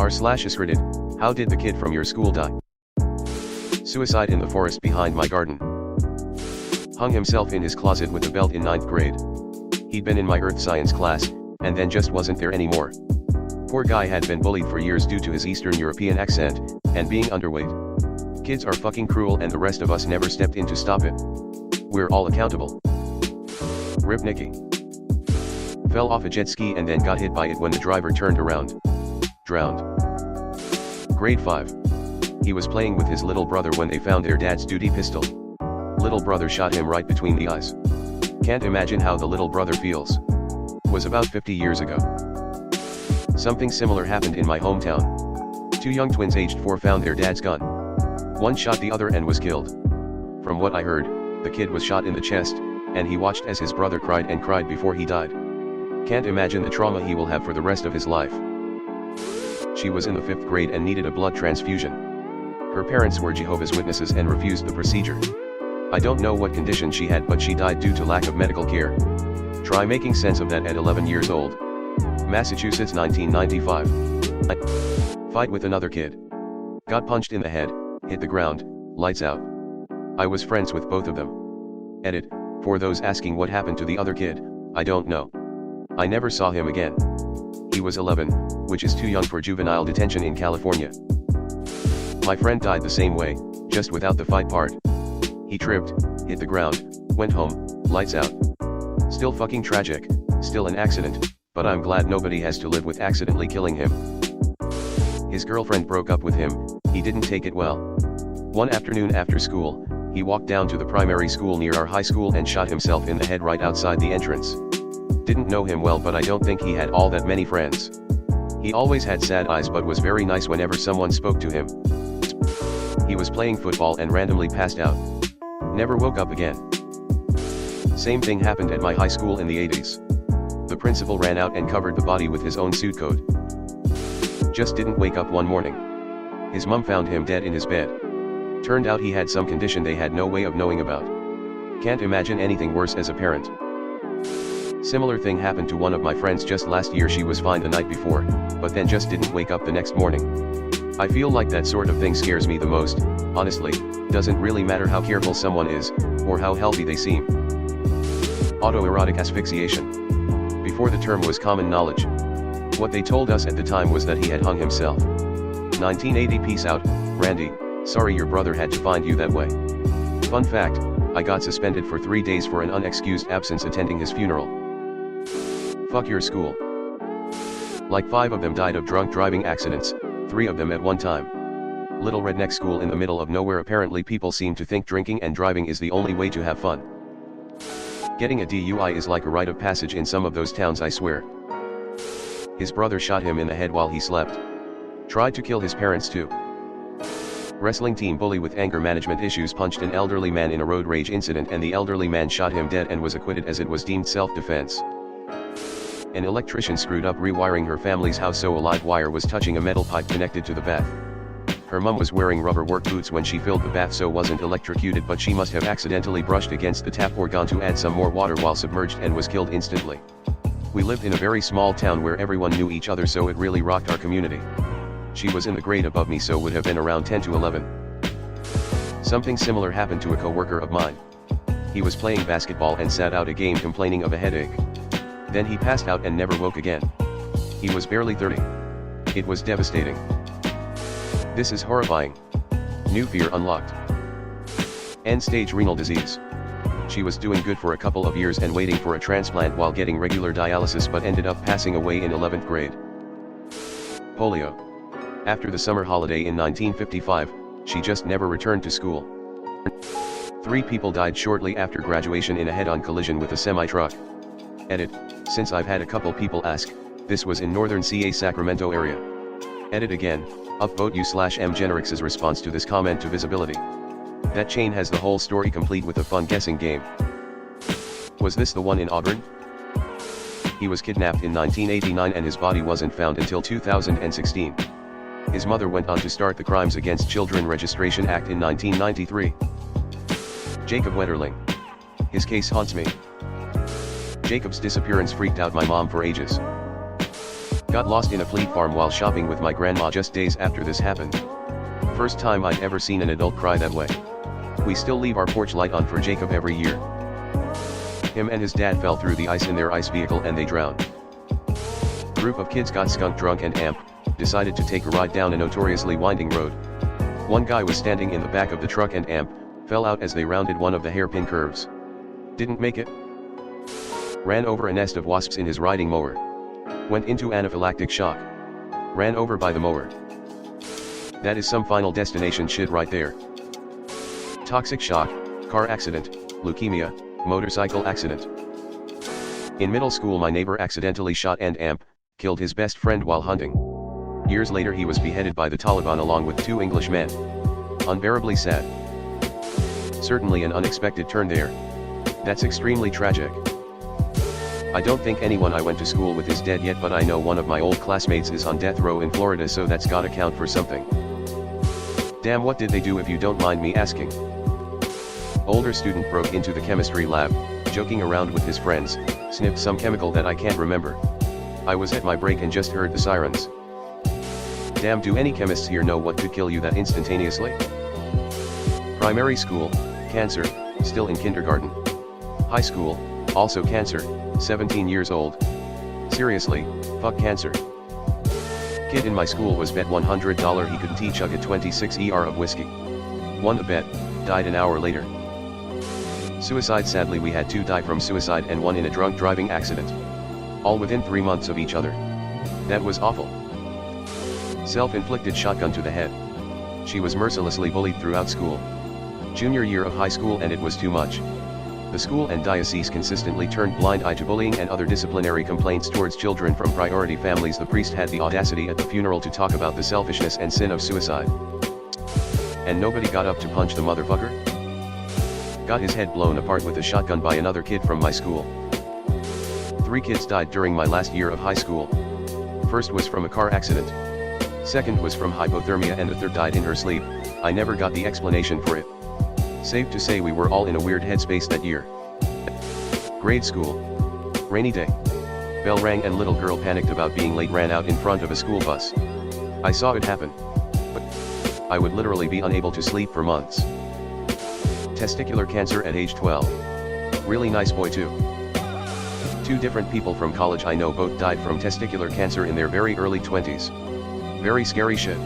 r/askreddit, how did the kid from your school die? Suicide in the forest behind my garden. Hung himself in his closet with a belt in 9th grade. He'd been in my earth science class, and then just wasn't there anymore. Poor guy had been bullied for years due to his Eastern European accent, and being underweight. Kids are fucking cruel and the rest of us never stepped in to stop it. We're all accountable. Rip Nicky. Fell off a jet ski and then got hit by it when the driver turned around. Drowned. Grade 5. He was playing with his little brother when they found their dad's duty pistol. Little brother shot him right between the eyes. Can't imagine how the little brother feels. Was about 50 years ago. Something similar happened in my hometown. 2 young twins aged 4 found their dad's gun. One shot the other and was killed. From what I heard, the kid was shot in the chest, and he watched as his brother cried and cried before he died. Can't imagine the trauma he will have for the rest of his life. She was in the 5th grade and needed a blood transfusion. Her parents were Jehovah's Witnesses and refused the procedure. I don't know what condition she had, but she died due to lack of medical care. Try making sense of that at 11 years old. Massachusetts, 1995. Fight with another kid. Got punched in the head, hit the ground, lights out. I was friends with both of them. Edit, for those asking what happened to the other kid, I don't know. I never saw him again. He was 11, which is too young for juvenile detention in California. My friend died the same way, just without the fight part. He tripped, hit the ground, went home, lights out. Still fucking tragic, still an accident, but I'm glad nobody has to live with accidentally killing him. His girlfriend broke up with him, he didn't take it well. One afternoon after school, he walked down to the primary school near our high school and shot himself in the head right outside the entrance. Didn't know him well, but I don't think he had all that many friends. He always had sad eyes but was very nice whenever someone spoke to him. He was playing football and randomly passed out. Never woke up again. Same thing happened at my high school in the 80s. The principal ran out and covered the body with his own suit coat. Just didn't wake up one morning. His mom found him dead in his bed. Turned out he had some condition they had no way of knowing about. Can't imagine anything worse as a parent. Similar thing happened to one of my friends just last year. She was fine the night before, but then just didn't wake up the next morning. I feel like that sort of thing scares me the most, honestly. Doesn't really matter how careful someone is, or how healthy they seem. Autoerotic asphyxiation. Before the term was common knowledge. What they told us at the time was that he had hung himself. 1980. Peace out, Randy, sorry your brother had to find you that way. Fun fact, I got suspended for 3 days for an unexcused absence attending his funeral. Fuck your school. Like 5 of them died of drunk driving accidents, 3 of them at one time. Little redneck school in the middle of nowhere. Apparently people seem to think drinking and driving is the only way to have fun. Getting a DUI is like a rite of passage in some of those towns, I swear. His brother shot him in the head while he slept. Tried to kill his parents too. Wrestling team bully with anger management issues punched an elderly man in a road rage incident and the elderly man shot him dead and was acquitted as it was deemed self-defense. An electrician screwed up rewiring her family's house so a live wire was touching a metal pipe connected to the bath. Her mum was wearing rubber work boots when she filled the bath so wasn't electrocuted, but she must have accidentally brushed against the tap or gone to add some more water while submerged and was killed instantly. We lived in a very small town where everyone knew each other, so it really rocked our community. She was in the grade above me, so would have been around 10 to 11. Something similar happened to a coworker of mine. He was playing basketball and sat out a game complaining of a headache. Then he passed out and never woke again. He was barely 30. It was devastating. This is horrifying. New fear unlocked. End-stage renal disease. She was doing good for a couple of years and waiting for a transplant while getting regular dialysis, but ended up passing away in 11th grade. Polio. After the summer holiday in 1955, she just never returned to school. 3 people died shortly after graduation in a head-on collision with a semi-truck. Edit, since I've had a couple people ask, this was in northern CA Sacramento area. Edit again, upvote u/M Generix's response to this comment to visibility. That chain has the whole story complete with a fun guessing game. Was this the one in Auburn? He was kidnapped in 1989 and his body wasn't found until 2016. His mother went on to start the Crimes Against Children Registration Act in 1993. Jacob Wetterling. His case haunts me. Jacob's disappearance freaked out my mom for ages. Got lost in a fleet farm while shopping with my grandma just days after this happened. First time I'd ever seen an adult cry that way. We still leave our porch light on for Jacob every year. Him and his dad fell through the ice in their ice vehicle and they drowned. Group of kids got skunk drunk and amped, decided to take a ride down a notoriously winding road. One guy was standing in the back of the truck and amped, fell out as they rounded one of the hairpin curves. Didn't make it. Ran over a nest of wasps in his riding mower. Went into anaphylactic shock. Ran over by the mower. That is some Final Destination shit right there. Toxic shock, car accident, leukemia, motorcycle accident. In middle school my neighbor accidentally shot and killed his best friend while hunting. Years later he was beheaded by the Taliban along with 2 English men. Unbearably sad. Certainly an unexpected turn there. That's extremely tragic. I don't think anyone I went to school with is dead yet, but I know one of my old classmates is on death row in Florida, so that's gotta count for something. Damn, what did they do if you don't mind me asking? Older student broke into the chemistry lab, joking around with his friends, sniffed some chemical that I can't remember. I was at my break and just heard the sirens. Damn, do any chemists here know what could kill you that instantaneously? Primary school, cancer, still in kindergarten. High school, also cancer, 17 years old. Seriously, fuck cancer. Kid in my school was bet $100 he could chug a 26 ER of whiskey. Won the bet, died an hour later. Suicide, sadly we had 2 die from suicide and 1 in a drunk driving accident. All within 3 months of each other. That was awful. Self-inflicted shotgun to the head. She was mercilessly bullied throughout school. Junior year of high school and it was too much. The school and diocese consistently turned blind eye to bullying and other disciplinary complaints towards children from priority families. The priest had the audacity at the funeral to talk about the selfishness and sin of suicide. And nobody got up to punch the motherfucker? Got his head blown apart with a shotgun by another kid from my school. 3 kids died during my last year of high school. First was from a car accident. Second was from hypothermia and the third died in her sleep. I never got the explanation for it. Safe to say we were all in a weird headspace that year. Grade school. Rainy day. Bell rang and little girl panicked about being late, ran out in front of a school bus. I saw it happen. But I would literally be unable to sleep for months. Testicular cancer at age 12. Really nice boy too. 2 different people from college I know both died from testicular cancer in their very early 20s. Very scary shit.